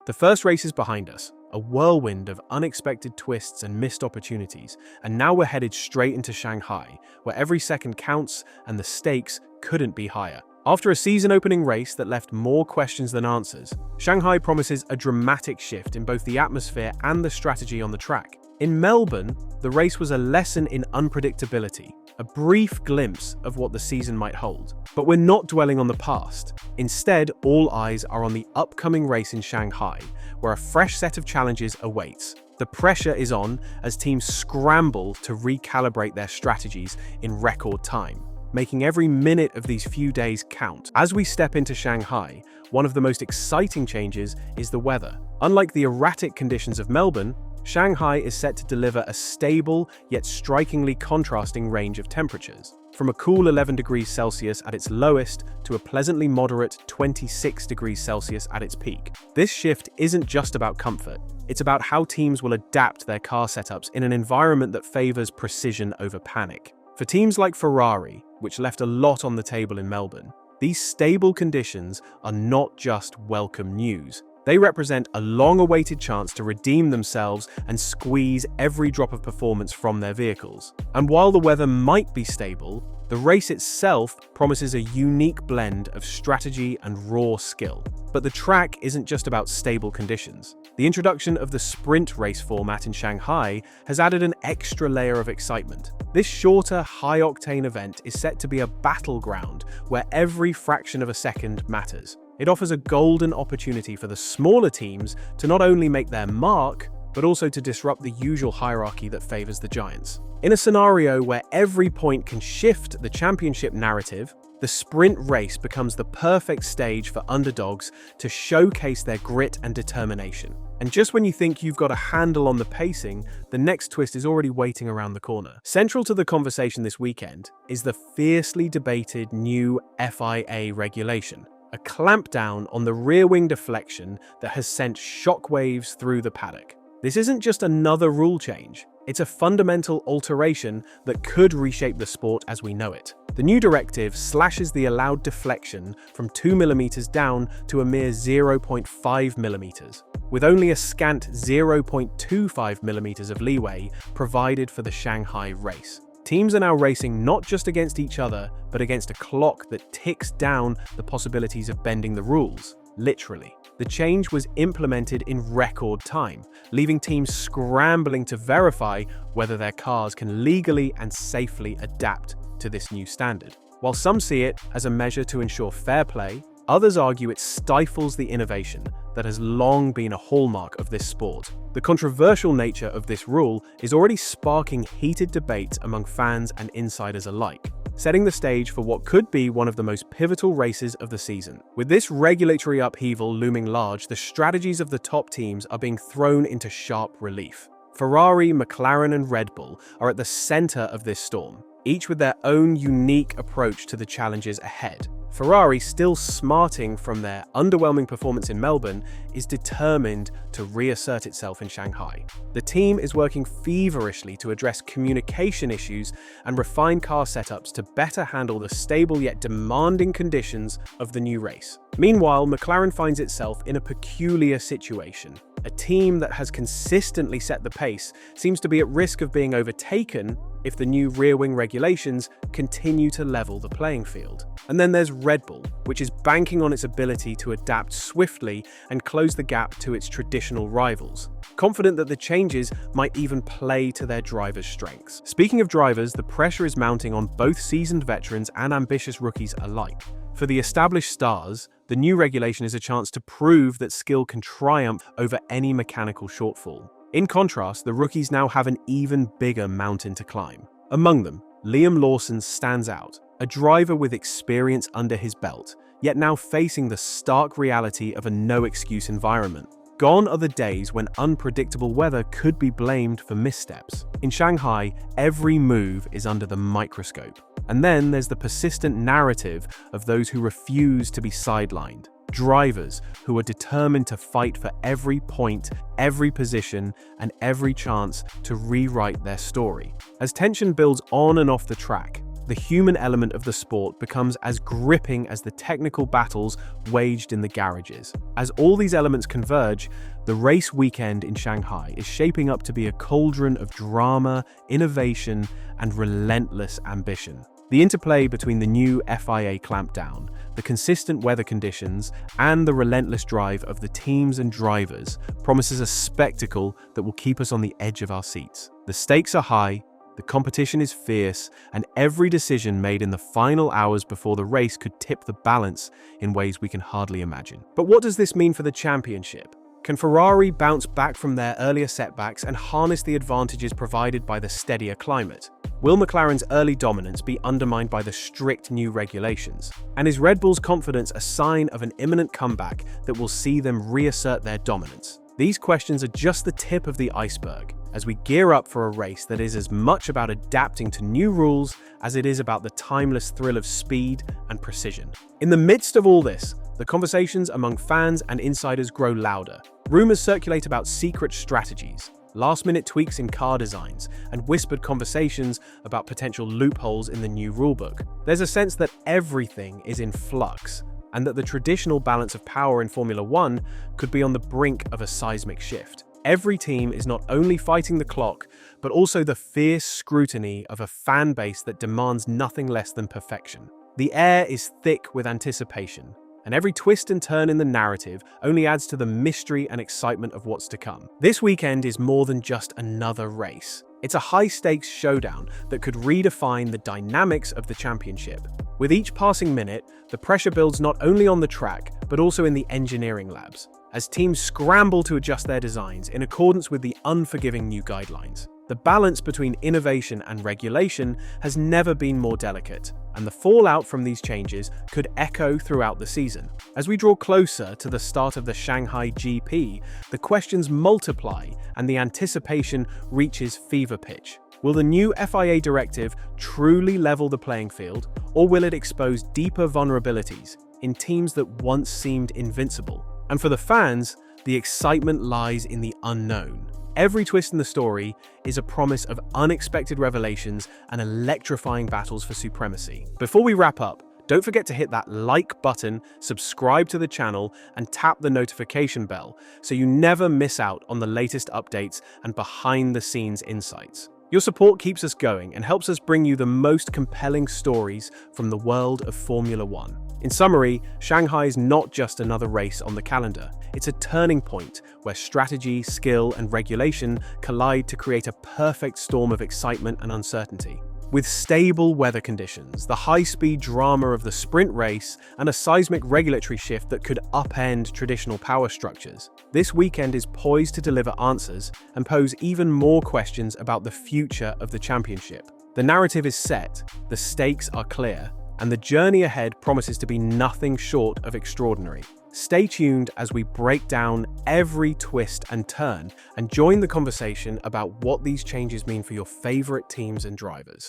The first race is behind us, a whirlwind of unexpected twists and missed opportunities, and now we're headed straight into Shanghai, where every second counts and the stakes couldn't be higher. After a season-opening race that left more questions than answers, Shanghai promises a dramatic shift in both the atmosphere and the strategy on the track. In Melbourne, the race was a lesson in unpredictability, a brief glimpse of what the season might hold. But we're not dwelling on the past. Instead, all eyes are on the upcoming race in Shanghai, where a fresh set of challenges awaits. The pressure is on as teams scramble to recalibrate their strategies in record time, making every minute of these few days count. As we step into Shanghai, one of the most exciting changes is the weather. Unlike the erratic conditions of Melbourne, Shanghai is set to deliver a stable yet strikingly contrasting range of temperatures, from a cool 11 degrees Celsius at its lowest to a pleasantly moderate 26 degrees Celsius at its peak. This shift isn't just about comfort, it's about how teams will adapt their car setups in an environment that favors precision over panic. For teams like Ferrari, which left a lot on the table in Melbourne, these stable conditions are not just welcome news. They represent a long-awaited chance to redeem themselves and squeeze every drop of performance from their vehicles. And while the weather might be stable, the race itself promises a unique blend of strategy and raw skill. But the track isn't just about stable conditions. The introduction of the sprint race format in Shanghai has added an extra layer of excitement. This shorter, high-octane event is set to be a battleground where every fraction of a second matters. It offers a golden opportunity for the smaller teams to not only make their mark, but also to disrupt the usual hierarchy that favors the giants. In a scenario where every point can shift the championship narrative, the sprint race becomes the perfect stage for underdogs to showcase their grit and determination. And just when you think you've got a handle on the pacing, the next twist is already waiting around the corner. Central to the conversation this weekend is the fiercely debated new FIA regulation, a clampdown on the rear wing deflection that has sent shockwaves through the paddock. This isn't just another rule change, it's a fundamental alteration that could reshape the sport as we know it. The new directive slashes the allowed deflection from 2 mm down to a mere 0.5 mm, with only a scant 0.25 mm of leeway provided for the Shanghai race. Teams are now racing not just against each other, but against a clock that ticks down the possibilities of bending the rules, literally. The change was implemented in record time, leaving teams scrambling to verify whether their cars can legally and safely adapt to this new standard. While some see it as a measure to ensure fair play, others argue it stifles the innovation that has long been a hallmark of this sport. The controversial nature of this rule is already sparking heated debates among fans and insiders alike, setting the stage for what could be one of the most pivotal races of the season. With this regulatory upheaval looming large, the strategies of the top teams are being thrown into sharp relief. Ferrari, McLaren, and Red Bull are at the center of this storm, each with their own unique approach to the challenges ahead. Ferrari, still smarting from their underwhelming performance in Melbourne, is determined to reassert itself in Shanghai. The team is working feverishly to address communication issues and refine car setups to better handle the stable yet demanding conditions of the new race. Meanwhile, McLaren finds itself in a peculiar situation. A team that has consistently set the pace seems to be at risk of being overtaken if the new rear-wing regulations continue to level the playing field. And then there's Red Bull, which is banking on its ability to adapt swiftly and close the gap to its traditional rivals, confident that the changes might even play to their drivers' strengths. Speaking of drivers, the pressure is mounting on both seasoned veterans and ambitious rookies alike. For the established stars, the new regulation is a chance to prove that skill can triumph over any mechanical shortfall. In contrast, the rookies now have an even bigger mountain to climb. Among them, Liam Lawson stands out, a driver with experience under his belt, yet now facing the stark reality of a no-excuse environment. Gone are the days when unpredictable weather could be blamed for missteps. In Shanghai, every move is under the microscope. And then there's the persistent narrative of those who refuse to be sidelined. Drivers who are determined to fight for every point, every position, and every chance to rewrite their story. As tension builds on and off the track, the human element of the sport becomes as gripping as the technical battles waged in the garages. As all these elements converge, the race weekend in Shanghai is shaping up to be a cauldron of drama, innovation, and relentless ambition. The interplay between the new FIA clampdown, the consistent weather conditions, and the relentless drive of the teams and drivers promises a spectacle that will keep us on the edge of our seats. The stakes are high, the competition is fierce, and every decision made in the final hours before the race could tip the balance in ways we can hardly imagine. But what does this mean for the championship? Can Ferrari bounce back from their earlier setbacks and harness the advantages provided by the steadier climate? Will McLaren's early dominance be undermined by the strict new regulations? And is Red Bull's confidence a sign of an imminent comeback that will see them reassert their dominance? These questions are just the tip of the iceberg as we gear up for a race that is as much about adapting to new rules as it is about the timeless thrill of speed and precision. In the midst of all this, the conversations among fans and insiders grow louder. Rumors circulate about secret strategies, last-minute tweaks in car designs, and whispered conversations about potential loopholes in the new rulebook. There's a sense that everything is in flux, and that the traditional balance of power in Formula One could be on the brink of a seismic shift. Every team is not only fighting the clock, but also the fierce scrutiny of a fan base that demands nothing less than perfection. The air is thick with anticipation, and every twist and turn in the narrative only adds to the mystery and excitement of what's to come. This weekend is more than just another race. It's a high-stakes showdown that could redefine the dynamics of the championship. With each passing minute, the pressure builds not only on the track, but also in the engineering labs, as teams scramble to adjust their designs in accordance with the unforgiving new guidelines. The balance between innovation and regulation has never been more delicate, and the fallout from these changes could echo throughout the season. As we draw closer to the start of the Shanghai GP, the questions multiply and the anticipation reaches fever pitch. Will the new FIA directive truly level the playing field, or will it expose deeper vulnerabilities in teams that once seemed invincible? And for the fans, the excitement lies in the unknown. Every twist in the story is a promise of unexpected revelations and electrifying battles for supremacy. Before we wrap up, don't forget to hit that like button, subscribe to the channel, and tap the notification bell so you never miss out on the latest updates and behind-the-scenes insights. Your support keeps us going and helps us bring you the most compelling stories from the world of Formula One. In summary, Shanghai is not just another race on the calendar. It's a turning point where strategy, skill, and regulation collide to create a perfect storm of excitement and uncertainty. With stable weather conditions, the high-speed drama of the sprint race, and a seismic regulatory shift that could upend traditional power structures, this weekend is poised to deliver answers and pose even more questions about the future of the championship. The narrative is set, the stakes are clear, and the journey ahead promises to be nothing short of extraordinary. Stay tuned as we break down every twist and turn and join the conversation about what these changes mean for your favorite teams and drivers.